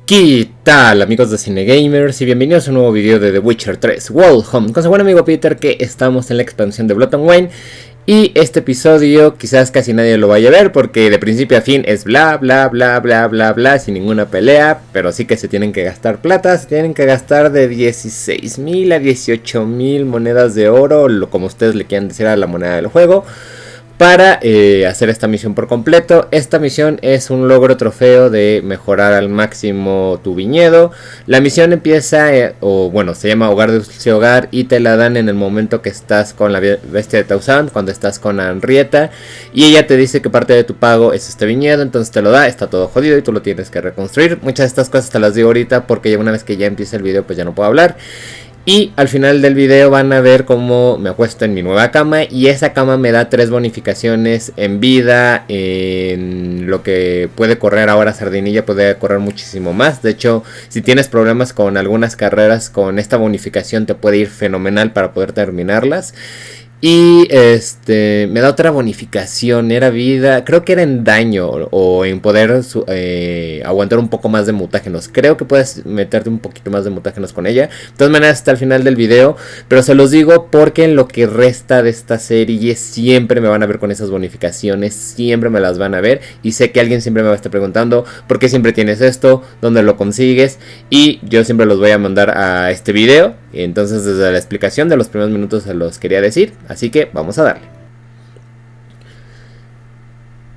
¿Qué tal, amigos de Cine Gamers? Y bienvenidos a un nuevo video de The Witcher 3 Wild Hunt con su buen amigo Peter, que estamos en la expansión de Blood and Wine. Y este episodio quizás casi nadie lo vaya a ver porque de principio a fin es bla bla bla bla bla bla sin ninguna pelea. Pero sí que se tienen que gastar plata, se tienen que gastar de 16,000 a 18,000 monedas de oro, como ustedes le quieran decir a la moneda del juego, para hacer esta misión por completo. Esta misión es un logro trofeo de mejorar al máximo tu viñedo. La misión empieza, se llama Hogar de Dulce Hogar, y te la dan en el momento que estás con la bestia de Tausant, cuando estás con Henrietta, y ella te dice que parte de tu pago es este viñedo, entonces te lo da, está todo jodido y tú lo tienes que reconstruir. Muchas de estas cosas te las digo ahorita porque ya una vez que ya empiece el video pues ya no puedo hablar. Y al final del video van a ver cómo me acuesto en mi nueva cama. Y esa cama me da 3 bonificaciones en vida. En lo que puede correr ahora Sardinilla, puede correr muchísimo más. De hecho, si tienes problemas con algunas carreras, con esta bonificación te puede ir fenomenal para poder terminarlas. Y me da otra bonificación, era vida, creo que era en daño o en poder aguantar un poco más de mutágenos. Creo que puedes meterte un poquito más de mutágenos con ella. De todas maneras hasta el final del video, pero se los digo porque en lo que resta de esta serie siempre me van a ver con esas bonificaciones, siempre me las van a ver. Y sé que alguien siempre me va a estar preguntando ¿por qué siempre tienes esto? ¿Dónde lo consigues? Y yo siempre los voy a mandar a este video. Entonces desde la explicación de los primeros minutos se los quería decir. Así que vamos a darle.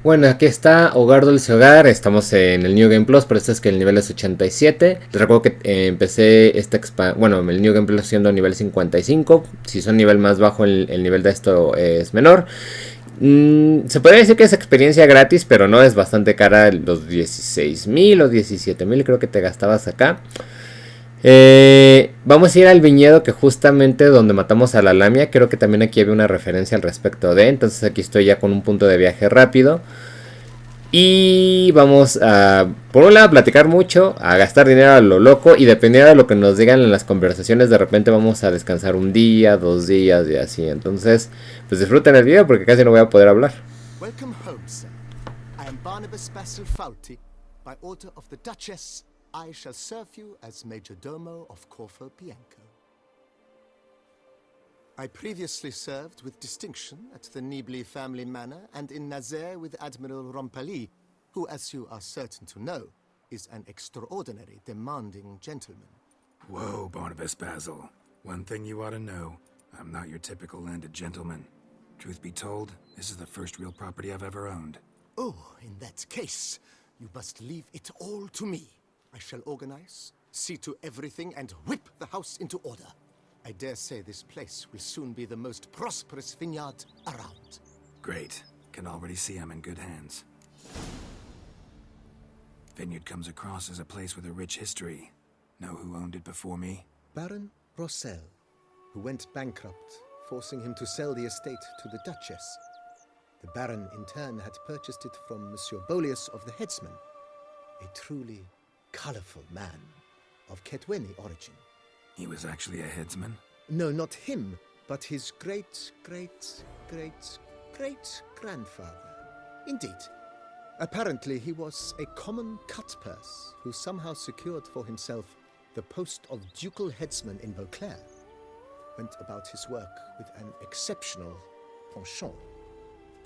Bueno, aquí está Hogar Dulce Hogar. Estamos en el New Game Plus, pero este es que el nivel es 87. Les recuerdo que empecé el New Game Plus siendo nivel 55. Si son nivel más bajo, el nivel de esto es menor. Se podría decir que es experiencia gratis, pero no, es bastante cara. Los 16,000 o 17,000 creo que te gastabas acá. Vamos a ir al viñedo, que justamente donde matamos a la lamia. Creo que también aquí había una referencia al respecto de. Entonces aquí estoy ya con un punto de viaje rápido. Y vamos a, por un lado, platicar mucho, a gastar dinero a lo loco. Y dependiendo de lo que nos digan en las conversaciones, de repente vamos a descansar un día, 2 días y así. Entonces, pues disfruten el video porque casi no voy a poder hablar. Welcome home, sir. I am Barnabas Basilfauti. By order of the Duchess, I shall serve you as Majordomo of Corfu Bianco. I previously served with distinction at the Nibli family manor and in Nazaire with Admiral Rompali, who, as you are certain to know, is an extraordinary demanding gentleman. Whoa, Barnabas Basil. One thing you ought to know, I'm not your typical landed gentleman. Truth be told, this is the first real property I've ever owned. Oh, in that case, you must leave it all to me. I shall organize, see to everything, and whip the house into order. I dare say this place will soon be the most prosperous vineyard around. Great. Can already see I'm in good hands. Vineyard comes across as a place with a rich history. Know who owned it before me? Baron Rossel, who went bankrupt, forcing him to sell the estate to the Duchess. The Baron, in turn, had purchased it from Monsieur Bolius of the Headsman, a truly colorful man of Ketweni origin. He was actually a headsman? No, not him, but his great-great-great-great-grandfather. Indeed. Apparently he was a common cut-purse who somehow secured for himself the post of ducal headsman in Beauclair. Went about his work with an exceptional penchant.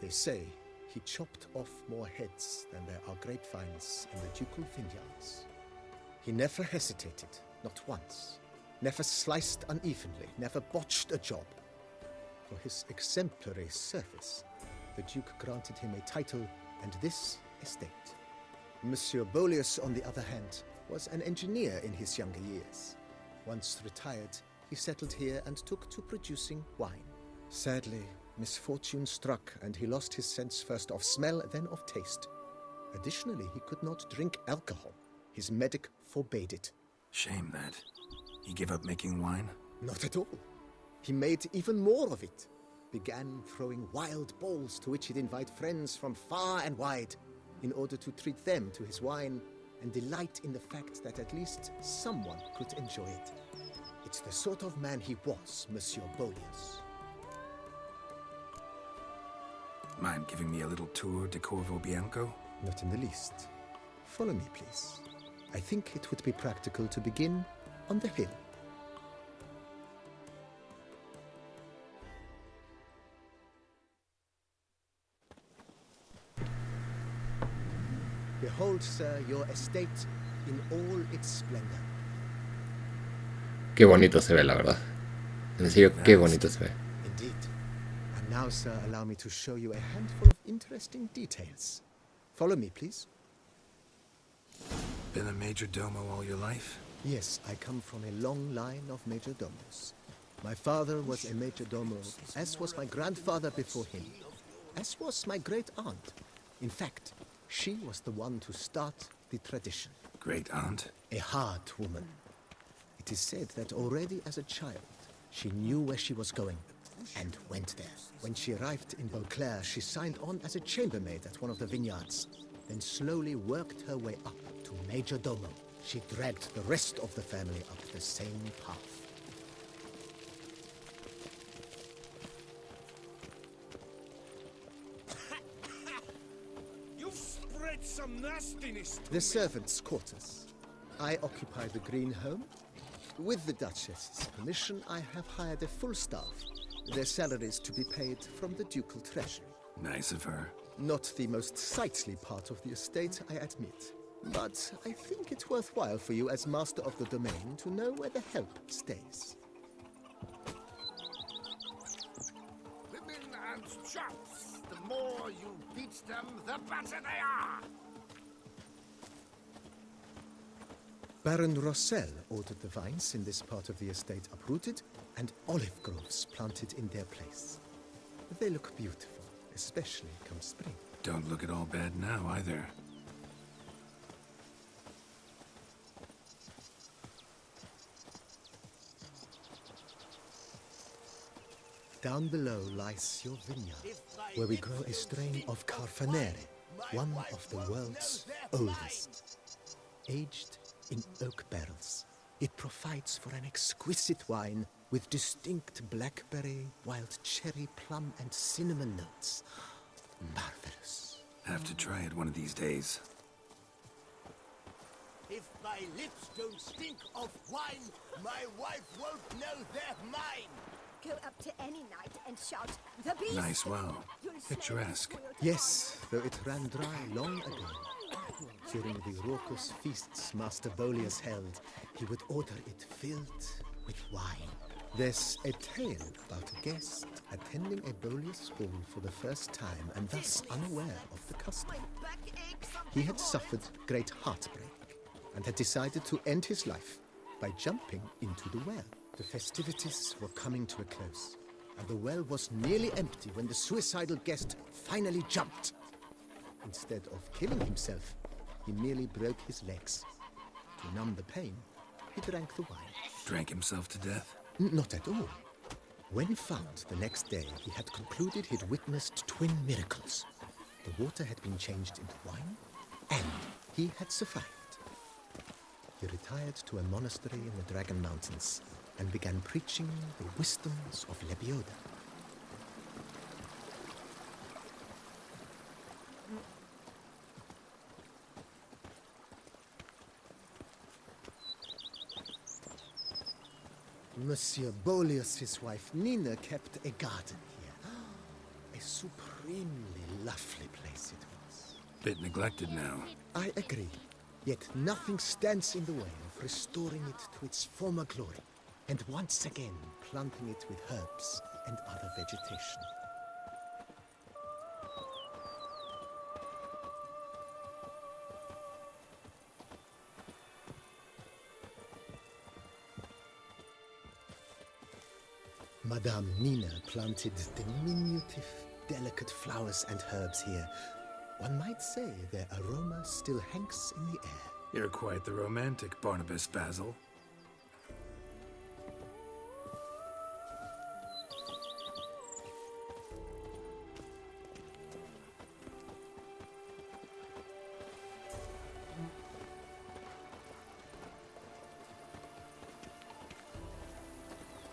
They say he chopped off more heads than there are grapevines in the ducal vineyards. He never hesitated, not once. Never sliced unevenly, never botched a job. For his exemplary service, the Duke granted him a title and this estate. Monsieur Bolius, on the other hand, was an engineer in his younger years. Once retired, he settled here and took to producing wine. Sadly, misfortune struck and he lost his sense first of smell, then of taste. Additionally, he could not drink alcohol. His medic forbade it. Shame that. He gave up making wine? Not at all. He made even more of it. Began throwing wild balls to which he'd invite friends from far and wide in order to treat them to his wine and delight in the fact that at least someone could enjoy it. It's the sort of man he was, Monsieur Bolius. Mind giving me a little tour de Corvo Bianco? Not in the least. Follow me, please. I think it would be practical to begin on the hill. Behold, sir, your estate in all its splendor. Qué bonito se ve, la verdad. En serio, qué bonito se ve. Indeed. And now, sir, allow me to show you a handful of interesting details. Follow me, please. Been a major domo all your life? Yes, I come from a long line of majordomos. My father was a majordomo, as was my grandfather before him, as was my great-aunt. In fact, she was the one to start the tradition. Great-aunt? A hard woman. It is said that already as a child, she knew where she was going and went there. When she arrived in Beauclair, she signed on as a chambermaid at one of the vineyards, then slowly worked her way up to majordomo. She dragged the rest of the family up the same path. You've spread some nastiness to The servants' quarters. I occupy the green home. With the Duchess's permission, I have hired a full staff. Their salaries to be paid from the ducal treasury. Nice of her. Not the most sightly part of the estate, I admit. But I think it's worthwhile for you as master of the domain to know where the help stays. women and chaps. The more you beat them, the better they are. Baron Rossel ordered the vines in this part of the estate uprooted and olive groves planted in their place. They look beautiful, especially come spring. Don't look at all bad now, either. Down below lies your vineyard, where we grow a strain of Carfanere, one of the world's oldest. Aged in oak barrels, it provides for an exquisite wine with distinct blackberry, wild cherry, plum, and cinnamon notes. Marvelous. Have to try it one of these days. If my lips don't stink of wine, my wife won't know they're mine. Go up to any knight and shout, "The beast!" Nice well. You'll say Picturesque. it's spoiled Yes, though it ran dry long ago. During the raucous feasts Master Bolius held, he would order it filled with wine. There's a tale about a guest attending a Bolius ball for the first time and thus unaware of the custom. My back aches something He had horrid. suffered great heartbreak and had decided to end his life by jumping into the well. The festivities were coming to a close, and the well was nearly empty when the suicidal guest finally jumped. Instead of killing himself, he merely broke his legs. To numb the pain, he drank the wine. Drank himself to death? Not at all. When found the next day, he had concluded he'd witnessed twin miracles. The water had been changed into wine, and he had survived. He retired to a monastery in the Dragon Mountains and began preaching the wisdoms of Lebioda. Monsieur Bolius' wife Nina kept a garden here. A supremely lovely place it was. Bit neglected now. I agree. Yet nothing stands in the way of restoring it to its former glory, and once again planting it with herbs and other vegetation. Madame Nina planted diminutive, delicate flowers and herbs here. One might say their aroma still hangs in the air. You're quite the romantic, Barnabas Basil.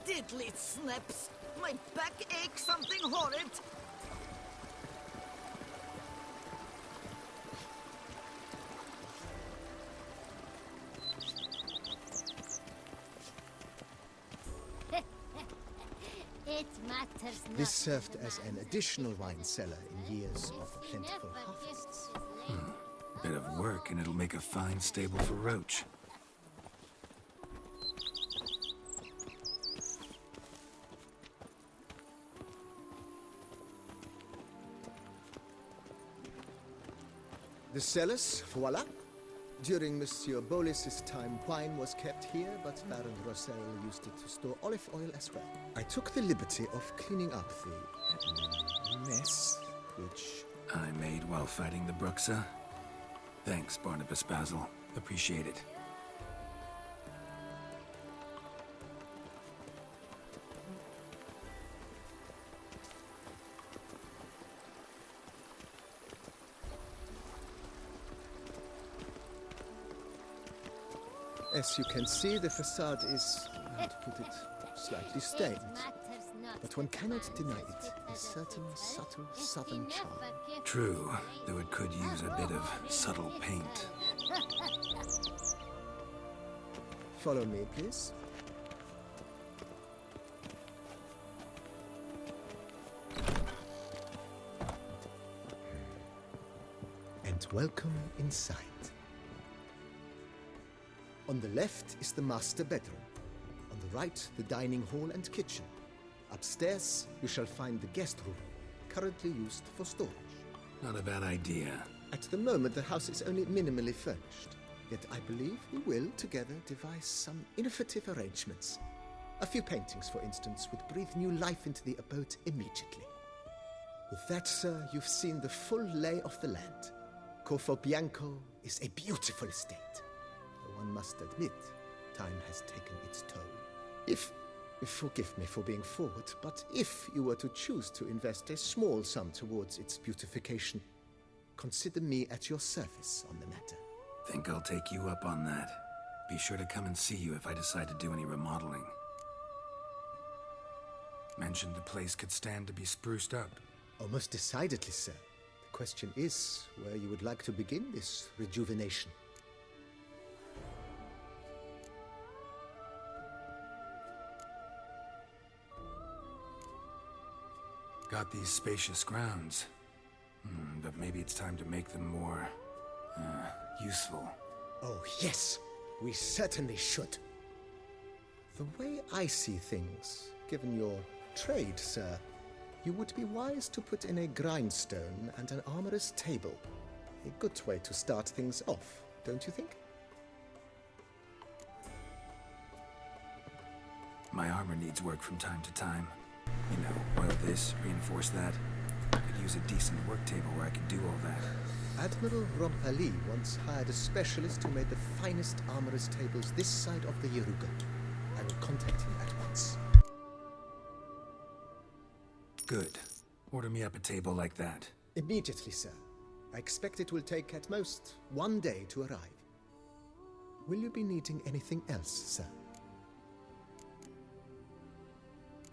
Diddly snaps! My back aches something horrid! This served as an additional wine cellar in years of plentiful harvests. Bit of work, and it'll make a fine stable for Roach. The cellars, voila. During Monsieur Bolis's time, wine was kept here, but Baron Rossel used it to store olive oil as well. I took the liberty of cleaning up the mess, which... I made while fighting the Bruxa. Thanks, Barnabas Basil. Appreciate it. As you can see, the facade is, how to put it, slightly stained. But one cannot deny it, a certain subtle southern charm. True, though it could use a bit of subtle paint. Follow me, please. And welcome inside. On the left is the master bedroom. On the right, the dining hall and kitchen. Upstairs, you shall find the guest room, currently used for storage. Not a bad idea. At the moment, the house is only minimally furnished. Yet I believe we will, together, devise some innovative arrangements. A few paintings, for instance, would breathe new life into the abode immediately. With that, sir, you've seen the full lay of the land. Corvo Bianco is a beautiful estate. One must admit, time has taken its toll. Forgive me for being forward, but if you were to choose to invest a small sum towards its beautification, consider me at your service on the matter. Think I'll take you up on that. Be sure to come and see you if I decide to do any remodeling. Mentioned the place could stand to be spruced up. Oh, most decidedly, sir. The question is where you would like to begin this rejuvenation. Got these spacious grounds. But maybe it's time to make them more... useful. Oh, yes. We certainly should. The way I see things, given your trade, sir, you would be wise to put in a grindstone and an armorer's table. A good way to start things off, don't you think? My armor needs work from time to time. You know, oil this, reinforce that. I could use a decent work table where I could do all that. Admiral Rompali once hired a specialist who made the finest armorer's tables this side of the Yaruga. I will contact him at once. Good. Order me up a table like that. Immediately, sir. I expect it will take at most 1 day to arrive. Will you be needing anything else, sir?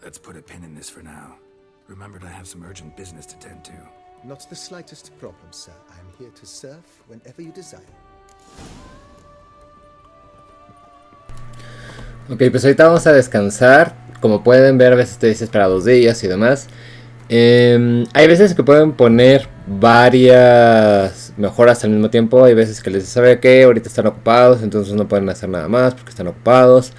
Let's put a pin in this for now. Remembered I have some urgent business to tend to. Not the slightest problem, sir. I am here to serve whenever you desire. Ok, pues ahorita vamos a descansar. Como pueden ver, a veces te dice para 2 días y demás. Hay veces que pueden poner varias mejoras al mismo tiempo. Hay veces que les dice, ¿sabe qué? Ahorita están ocupados, entonces no pueden hacer nada más porque están ocupados.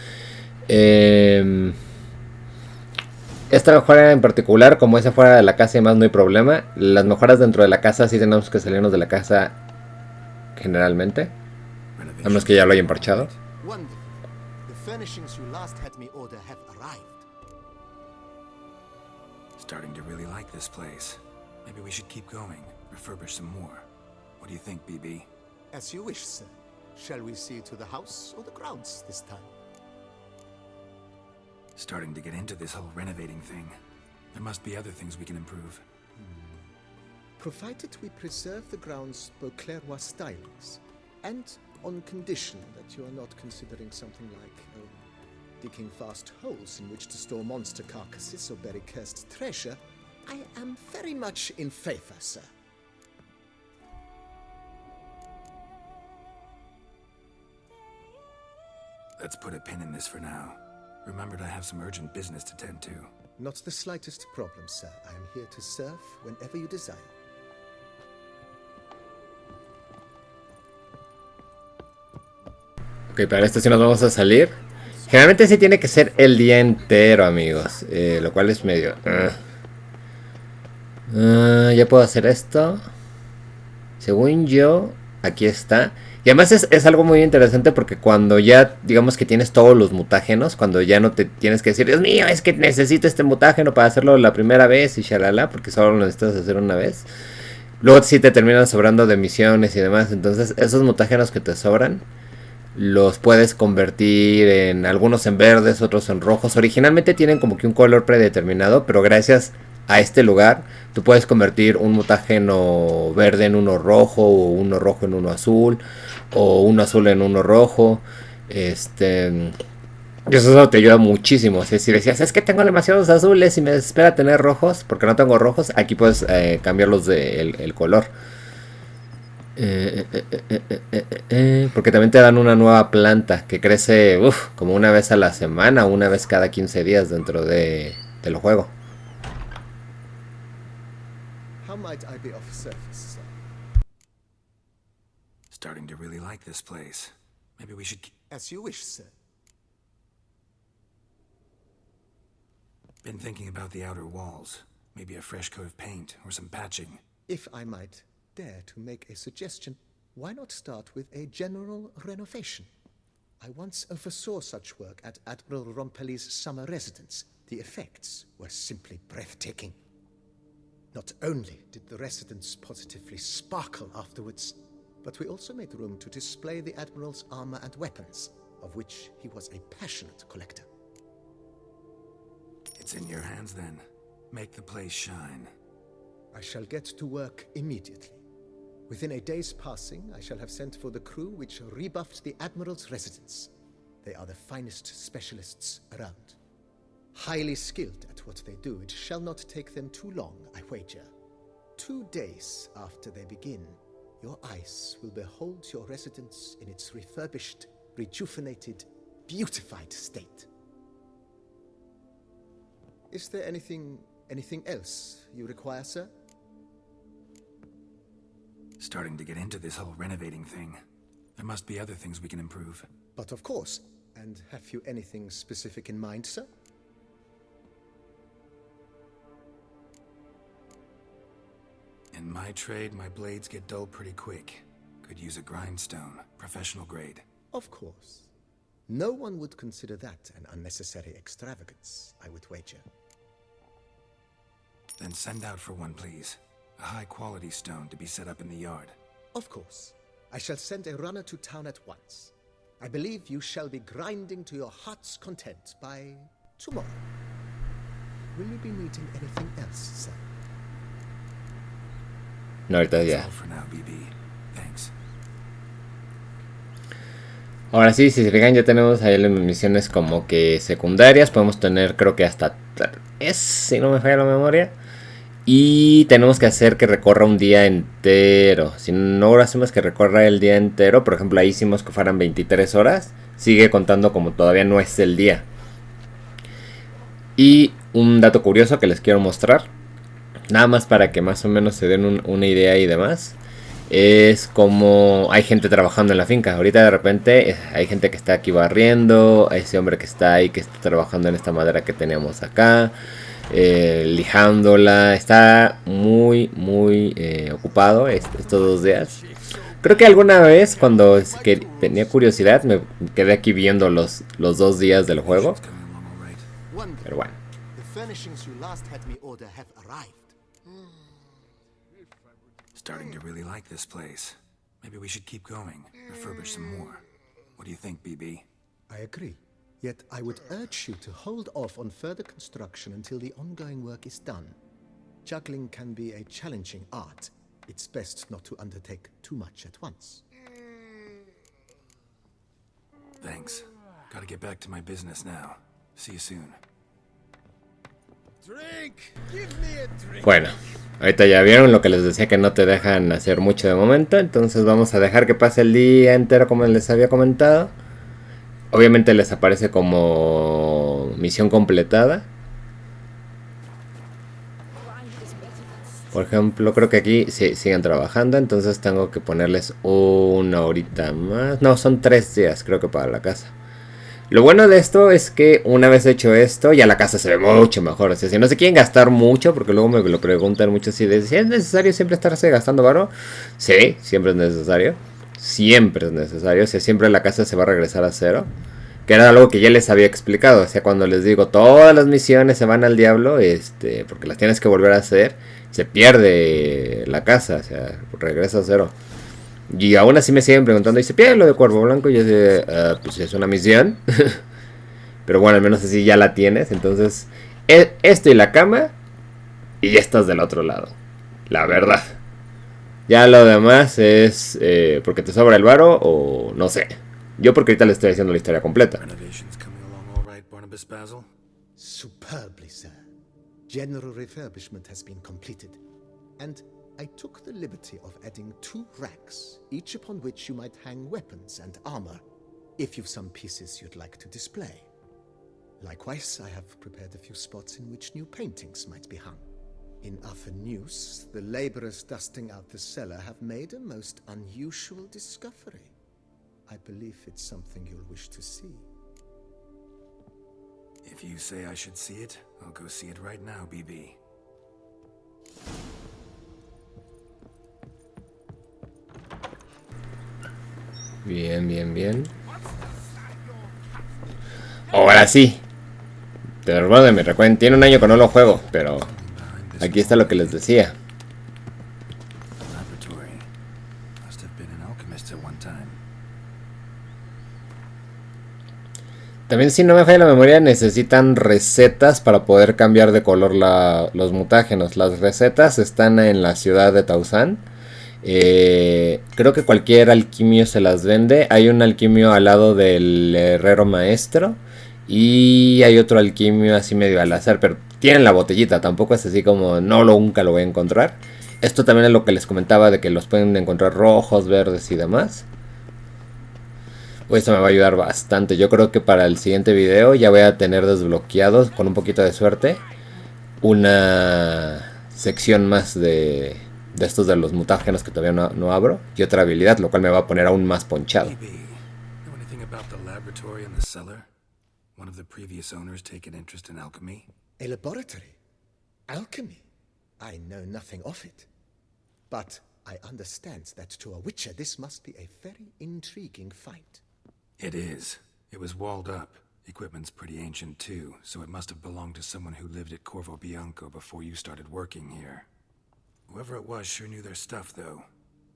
Esta mejora en particular, como esa fuera de la casa y más, no hay problema. Las mejoras dentro de la casa sí tenemos que salirnos de la casa generalmente. A menos que ya lo hayan parchado. Wonderful. The furnishings you last had me order have arrived. Starting to really like this place. Maybe we should keep going, refurbish some more. What do you think, BB? As you wish, sir. Shall we see to the house or the grounds this time? Starting to get into this whole renovating thing. There must be other things we can improve. Provided we preserve the grounds Beauclercois stylings, and on condition that you are not considering something like digging vast holes in which to store monster carcasses or bury cursed treasure, I am very much in favor, sir. Let's put a pin in this for now. Remembered I have some urgent business to tend to. Not the slightest problem, sir. I am here to serve whenever you desire. Ok, para esto sí nos vamos a salir. Generalmente sí tiene que ser el día entero, amigos. Lo cual es medio... ya puedo hacer esto. Según yo, aquí está. Y además es algo muy interesante porque cuando ya, digamos que tienes todos los mutágenos, cuando ya no te tienes que decir, Dios mío, es que necesito este mutágeno para hacerlo la primera vez y shalala, porque solo lo necesitas hacer una vez. Luego sí te terminan sobrando de misiones y demás. Entonces esos mutágenos que te sobran los puedes convertir en algunos en verdes, otros en rojos. Originalmente tienen como que un color predeterminado, pero gracias a este lugar tú puedes convertir un mutágeno verde en uno rojo, o uno rojo en uno azul, o uno azul en uno rojo. Y eso te ayuda muchísimo. Si decías, es que tengo demasiados azules y me desespera tener rojos, porque no tengo rojos, aquí puedes cambiarlos de el color. Porque también te dan una nueva planta que crece como una vez a la semana, una vez cada 15 días dentro del juego. How might I be of service, sir? Starting to really like this place. Maybe we should... As you wish, sir. Been thinking about the outer walls. Maybe a fresh coat of paint or some patching. If I might dare to make a suggestion, why not start with a general renovation? I once oversaw such work at Admiral Rompelli's summer residence. The effects were simply breathtaking. Not only did the residence positively sparkle afterwards, but we also made room to display the Admiral's armor and weapons, of which he was a passionate collector. It's in your hands then. Make the place shine. I shall get to work immediately. Within a day's passing, I shall have sent for the crew which rebuffed the Admiral's residence. They are the finest specialists around. Highly skilled at what they do, it shall not take them too long, I wager. 2 days after they begin, your eyes will behold your residence in its refurbished, rejuvenated, beautified state. Is there anything else you require, sir? Starting to get into this whole renovating thing. There must be other things we can improve. But of course. And have you anything specific in mind, sir? In my trade, my blades get dull pretty quick. Could use a grindstone, professional grade. Of course. No one would consider that an unnecessary extravagance, I would wager. Then send out for one, please. A high-quality stone to be set up in the yard. Of course. I shall send a runner to town at once. I believe you shall be grinding to your heart's content by tomorrow. Will you be needing anything else, sir? No, ahorita That's ya. all for now, BB. Thanks. Ahora sí, si se fijan, ya tenemos ahí las misiones como que secundarias. Podemos tener, creo que hasta 3, si no me falla la memoria. Y tenemos que hacer que recorra un día entero. Si no hacemos que recorra el día entero, por ejemplo, ahí hicimos que fueran 23 horas. Sigue contando como todavía no es el día. Y un dato curioso que les quiero mostrar, nada más para que más o menos se den una idea y demás, es como hay gente trabajando en la finca. Ahorita de repente hay gente que está aquí barriendo, hay ese hombre que está ahí que está trabajando en esta madera que teníamos acá, lijándola. Está muy ocupado estos 2 días. Creo que alguna vez cuando tenía curiosidad me quedé aquí viendo los 2 días del juego. It's coming along all right. Pero bueno. The furnishings you last had me order have arrived. Starting to really like this place. Maybe we should keep going. Refurbish some more. What do you think, BB? I agree. Yet I would urge you to hold off on further construction until the ongoing work is done. Juggling can be a challenging art. It's best not to undertake too much at once. Thanks. Gotta get back to my business now. See you soon. Drink! Give me a drink! Bueno, ahorita ya vieron lo que les decía, que no te dejan hacer mucho de momento. Entonces vamos a dejar que pase el día entero como les había comentado. Obviamente les aparece como misión completada. Por ejemplo, creo que aquí sí, siguen trabajando, entonces tengo que ponerles una horita más. No, son 3 días creo que para la casa. Lo bueno de esto es que una vez hecho esto, ya la casa se ve mucho mejor. O sea, si no se quieren gastar mucho, porque luego me lo preguntan mucho si ¿es necesario siempre estarse gastando varo? Sí, siempre es necesario. Siempre es necesario. O sea, siempre la casa se va a regresar a cero. Que era algo que ya les había explicado. O sea, cuando les digo todas las misiones se van al diablo, porque las tienes que volver a hacer, se pierde la casa. O sea, regresa a cero. Y aún así me siguen preguntando, ¿y se pierde lo de Cuervo Blanco? Y yo sé, pues es una misión. Pero bueno, al menos así ya la tienes. Entonces, esto y la cama, y ya estás del otro lado. La verdad. Ya lo demás es porque te sobra el varo o no sé. Yo porque ahorita le estoy haciendo la historia completa. Renovations coming along all right, Barnabas Basil? Superbly, sir. General refurbishment has been completed, and I took the liberty of adding 2 racks, each upon which you might hang weapons and armor, if you've some pieces you'd like to display. Likewise, I have prepared a few spots in which new paintings might be hung. In other news, the laborers dusting out the cellar have made a most unusual discovery. I believe it's something you'll wish to see. If you say I should see it, I'll go see it right now, BB. Bien, bien, bien. Ahora sí. Me recuerden, tiene un año que no lo juego, pero aquí está lo que les decía. Laboratory. Must have been an alchemist at one time. También, si no me falla la memoria, necesitan recetas para poder cambiar de color los mutágenos. Las recetas están en la ciudad de Tausan. Creo que cualquier alquimio se las vende. Hay un alquimio al lado del herrero maestro. Y hay otro alquimio así medio al azar. Pero tienen la botellita. Tampoco es así como nunca lo voy a encontrar. Esto también es lo que les comentaba, de que los pueden encontrar rojos, verdes y demás. Pues eso me va a ayudar bastante. Yo creo que para el siguiente video ya voy a tener desbloqueados, con un poquito de suerte, una sección más de estos de los mutágenos que todavía no abro. Y otra habilidad, lo cual me va a poner aún más ponchado. BB, know anything about the laboratory and the cellar? One of the previous owners take an interest in alchemy? A laboratory? Alchemy? I know nothing of it. But I understand that to a witcher this must be a very intriguing find. It is. It was walled up. Equipment's pretty ancient too, so it must have belonged to someone who lived at Corvo Bianco before you started working here. Whoever it was sure knew their stuff, though.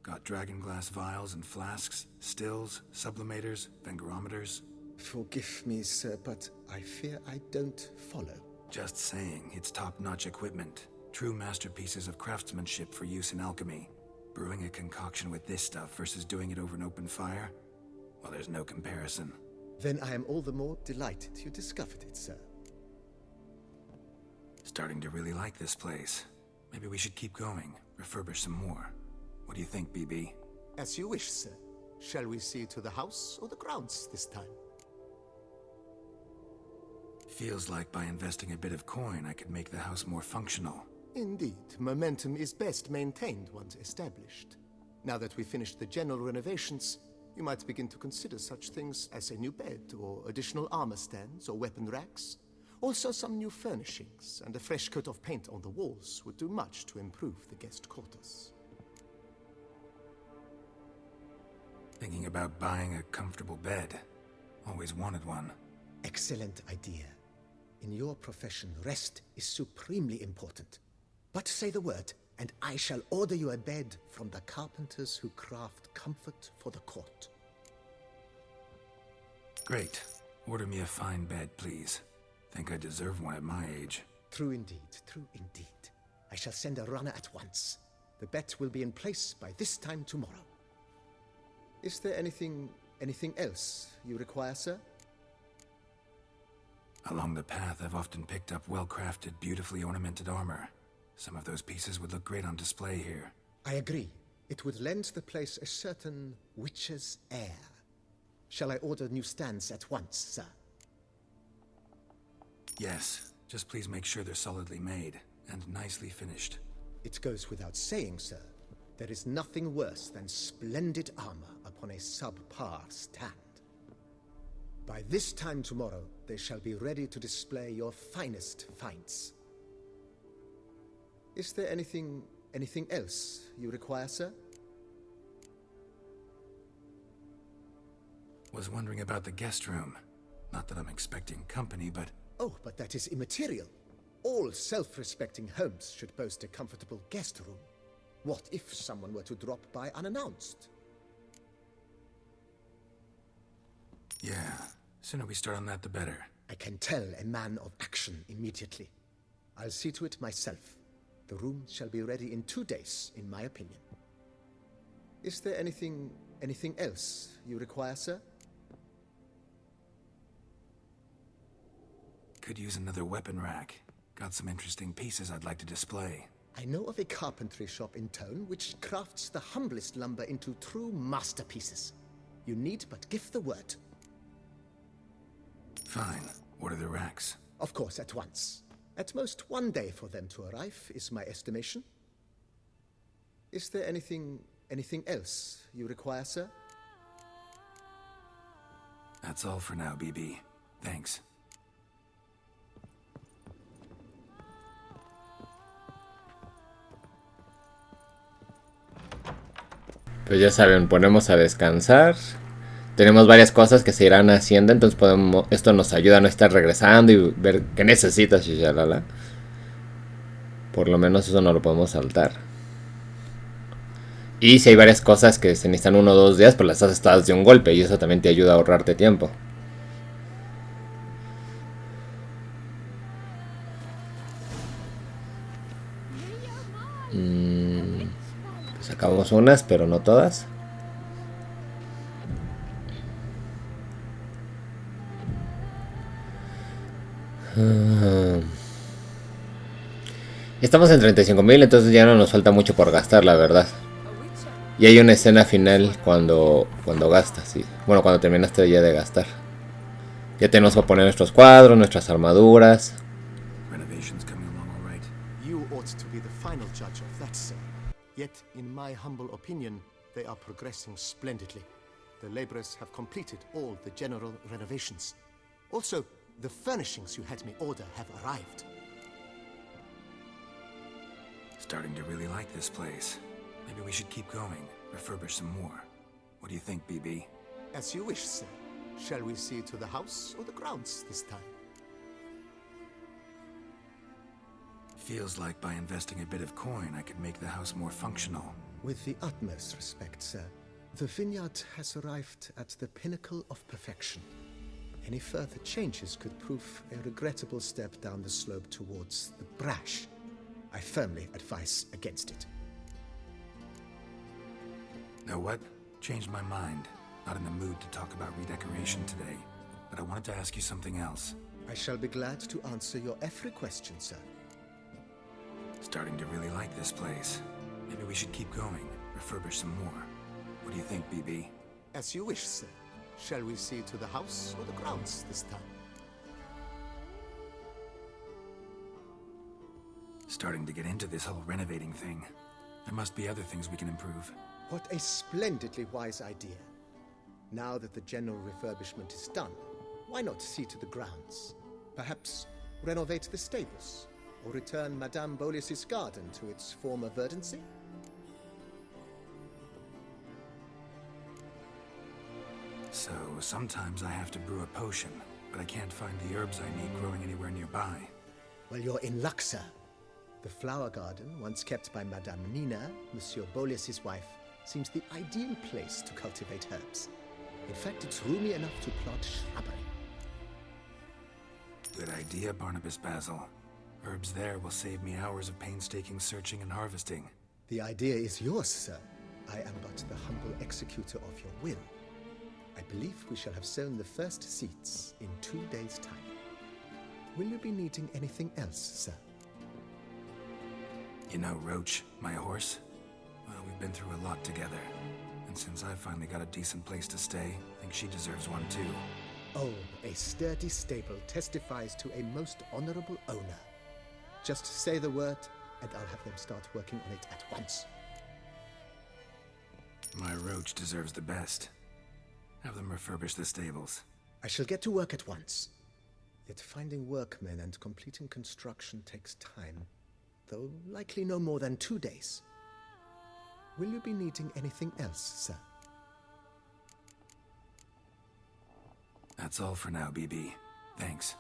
Got dragonglass vials and flasks, stills, sublimators, vengerometers. Forgive me, sir, but I fear I don't follow. Just saying, it's top-notch equipment. True masterpieces of craftsmanship for use in alchemy. Brewing a concoction with this stuff versus doing it over an open fire? Well, there's no comparison. Then I am all the more delighted you discovered it, sir. Starting to really like this place. Maybe we should keep going, refurbish some more. What do you think, BB? As you wish, sir. Shall we see to the house or the grounds this time? Feels like by investing a bit of coin, I could make the house more functional. Indeed, momentum is best maintained once established. Now that we've finished the general renovations, you might begin to consider such things as a new bed, or additional armor stands, or weapon racks. Also, some new furnishings and a fresh coat of paint on the walls would do much to improve the guest quarters. Thinking about buying a comfortable bed. Always wanted one. Excellent idea. In your profession, rest is supremely important. But say the word, and I shall order you a bed from the carpenters who craft comfort for the court. Great. Order me a fine bed, please. Think I deserve one at my age. True indeed, true indeed. I shall send a runner at once. The bet will be in place by this time tomorrow. Is there anything else you require, sir? Along the path, I've often picked up well-crafted, beautifully ornamented armor. Some of those pieces would look great on display here. I agree. It would lend the place a certain witcher's air. Shall I order new stands at once, sir? Yes, just please make sure they're solidly made and nicely finished. It goes without saying, sir. There is nothing worse than splendid armor upon a subpar stand. By this time tomorrow, they shall be ready to display your finest finds. Is there anything else you require, sir? Was wondering about the guest room. Not that I'm expecting company, but... Oh, but that is immaterial. All self-respecting homes should boast a comfortable guest room. What if someone were to drop by unannounced? Yeah, sooner we start on that the better. I can tell a man of action immediately. I'll see to it myself. The room shall be ready in 2 days, in my opinion. Is there anything else you require, sir? Could use another weapon rack. Got some interesting pieces I'd like to display. I know of a carpentry shop in town which crafts the humblest lumber into true masterpieces. You need but give the word. Fine. Order the racks. Of course, at once. At most 1 day for them to arrive, is my estimation. Is there anything else you require, sir? That's all for now, BB. Thanks. Pues ya saben, ponemos a descansar. Tenemos varias cosas que se irán haciendo, entonces esto nos ayuda a no estar regresando y ver qué necesitas, shalala. Por lo menos eso no lo podemos saltar. Y si hay varias cosas que se necesitan 1 o 2 días, pues las haces todas de un golpe y eso también te ayuda a ahorrarte tiempo. Pues acabamos unas, pero no todas. Estamos en 35.000, entonces ya no nos falta mucho por gastar, la verdad. Y hay una escena final cuando gastas, sí. Bueno, cuando terminaste ya de gastar. Ya tenemos que poner nuestros cuadros, nuestras armaduras. Renovations coming along all right. You ought to be the final judge of that, sir. Yet, in my humble opinion, they are progressing splendidly. The laborers have completed all the general renovations. Also, the furnishings you had me order have arrived. Starting to really like this place. Maybe we should keep going, refurbish some more. What do you think, BB? As you wish, sir. Shall we see to the house or the grounds this time? Feels like by investing a bit of coin, I could make the house more functional. With the utmost respect, sir, the vineyard has arrived at the pinnacle of perfection. Any further changes could prove a regrettable step down the slope towards the brash. I firmly advise against it. Know what? Changed my mind. Not in the mood to talk about redecoration today, but I wanted to ask you something else. I shall be glad to answer your every question, sir. Starting to really like this place. Maybe we should keep going, refurbish some more. What do you think, BB? As you wish, sir. Shall we see to the house or the grounds this time? Starting to get into this whole renovating thing. There must be other things we can improve. What a splendidly wise idea. Now that the general refurbishment is done, why not see to the grounds? Perhaps renovate the stables, or return Madame Bolis's garden to its former verdancy? So, sometimes I have to brew a potion, but I can't find the herbs I need growing anywhere nearby. Well, you're in luck, sir. The flower garden, once kept by Madame Nina, Monsieur Bolis's wife, seems the ideal place to cultivate herbs. In fact, it's roomy enough to plant shrubbery. Good idea, Barnabas Basil. Herbs there will save me hours of painstaking searching and harvesting. The idea is yours, sir. I am but the humble executor of your will. I believe we shall have sown the first seeds in 2 days' time. Will you be needing anything else, sir? You know Roach, my horse? Well, we've been through a lot together. And since I've finally got a decent place to stay, I think she deserves one too. Oh, a sturdy stable testifies to a most honorable owner. Just say the word, and I'll have them start working on it at once. My roach deserves the best. Have them refurbish the stables. I shall get to work at once. Yet finding workmen and completing construction takes time, though likely no more than 2 days. Will you be needing anything else, sir? That's all for now, BB. Thanks.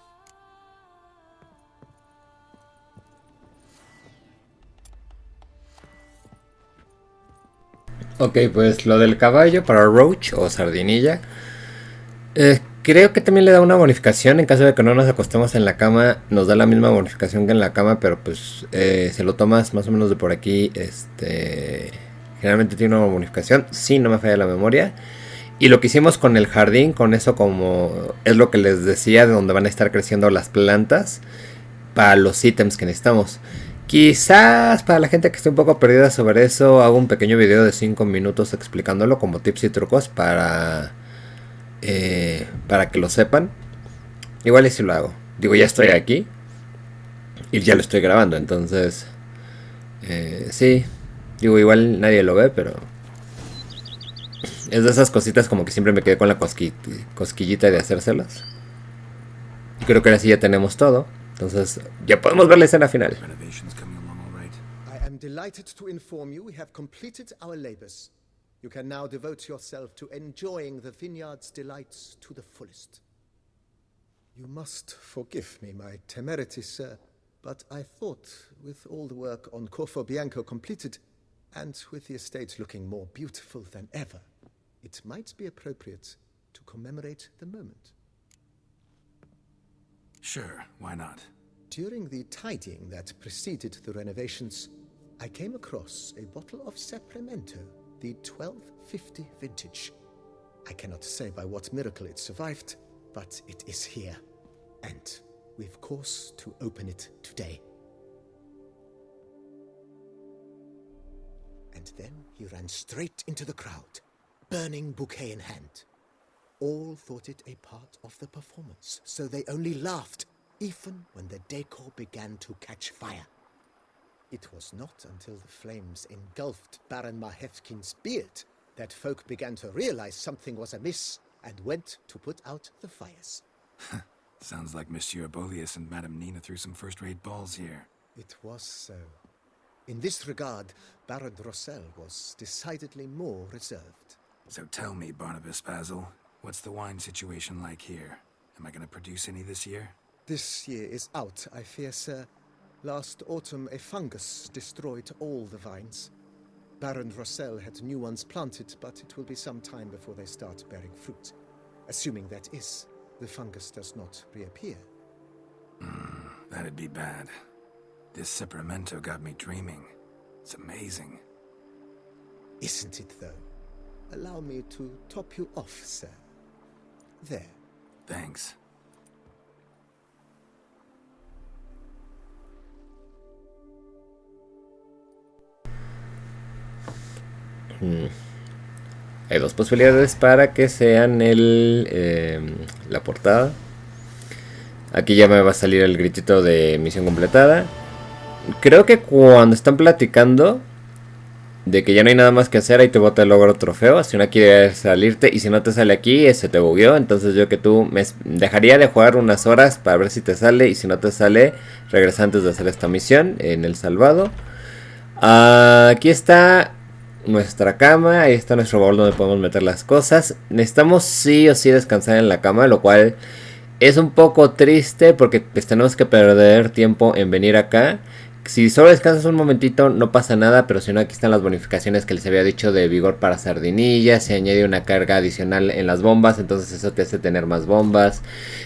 Ok, pues lo del caballo para Roach o Sardinilla. Creo que también le da una bonificación en caso de que no nos acostemos en la cama. Nos da la misma bonificación que en la cama, pero pues se lo tomas más o menos de por aquí. Generalmente tiene una bonificación, si no me falla la memoria. Y lo que hicimos con el jardín, con eso como es lo que les decía, de donde van a estar creciendo las plantas para los ítems que necesitamos. Quizás para la gente que esté un poco perdida sobre eso, hago un pequeño video de 5 minutos explicándolo como tips y trucos para que lo sepan. Igual y si lo hago. Digo, ya estoy aquí y ya lo estoy grabando, entonces sí. Digo, igual nadie lo ve, pero es de esas cositas como que siempre me quedé con la cosquillita de hacérselas. Y creo que ahora sí ya tenemos todo. Entonces ya podemos ver la escena final. Renovations coming along all right. I am delighted to inform you we have completed our labors. You can now devote yourself to enjoying the vineyard's delights to the fullest. You must forgive me my temerity, sir, but I thought, with all the work on Corvo Bianco completed, and with the estate looking more beautiful than ever, it might be appropriate to commemorate the moment. Sure, why not? During the tidying that preceded the renovations, I came across a bottle of Sapramento, the 1250 vintage. I cannot say by what miracle it survived, but it is here. And we've cause to open it today. And then he ran straight into the crowd, burning bouquet in hand. All thought it a part of the performance, so they only laughed, even when the decor began to catch fire. It was not until the flames engulfed Baron Mahevkin's beard that folk began to realize something was amiss and went to put out the fires. Sounds like Monsieur Bolius and Madame Nina threw some first-rate balls here. It was so. In this regard, Baron Rossel was decidedly more reserved. So tell me, Barnabas Basil, what's the wine situation like here? Am I going to produce any this year? This year is out, I fear, sir. Last autumn, a fungus destroyed all the vines. Baron Rossel had new ones planted, but it will be some time before they start bearing fruit. Assuming that is, the fungus does not reappear. That'd be bad. This Sapramento got me dreaming. It's amazing. Isn't it, though? Allow me to top you off, sir. There. Thanks. Hay dos posibilidades para que sean la portada. Aquí ya me va a salir el gritito de misión completada. Creo que cuando están platicando de que ya no hay nada más que hacer, ahí te bota el logro trofeo. Si no quieres salirte y si no te sale aquí, se te bugueó. Entonces yo que tú me dejaría de jugar unas horas para ver si te sale. Y si no te sale, regresa antes de hacer esta misión en el salvado. Aquí está nuestra cama, ahí está nuestro baúl donde podemos meter las cosas. Necesitamos sí o sí descansar en la cama, lo cual es un poco triste porque pues tenemos que perder tiempo en venir acá. Si solo descansas un momentito no pasa nada, pero si no, aquí están las bonificaciones que les había dicho de vigor para sardinillas. Se añade una carga adicional en las bombas, entonces eso te hace tener más bombas.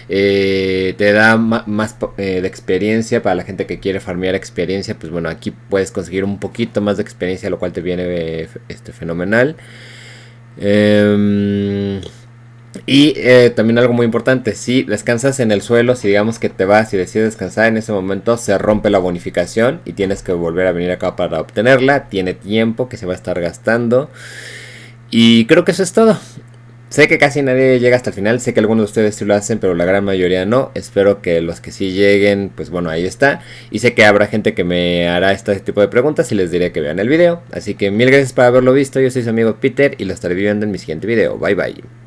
Te da más de experiencia para la gente que quiere farmear experiencia. Pues bueno, aquí puedes conseguir un poquito más de experiencia, lo cual te viene fenomenal. Y también algo muy importante, si descansas en el suelo, si digamos que te vas y decides descansar en ese momento, se rompe la bonificación y tienes que volver a venir acá para obtenerla. Tiene tiempo que se va a estar gastando. Y creo que eso es todo. Sé que casi nadie llega hasta el final, sé que algunos de ustedes sí lo hacen, pero la gran mayoría no. Espero que los que sí lleguen, pues bueno, ahí está. Y sé que habrá gente que me hará este tipo de preguntas y les diré que vean el video. Así que mil gracias por haberlo visto, yo soy su amigo Peter y lo estaré viendo en mi siguiente video. Bye bye.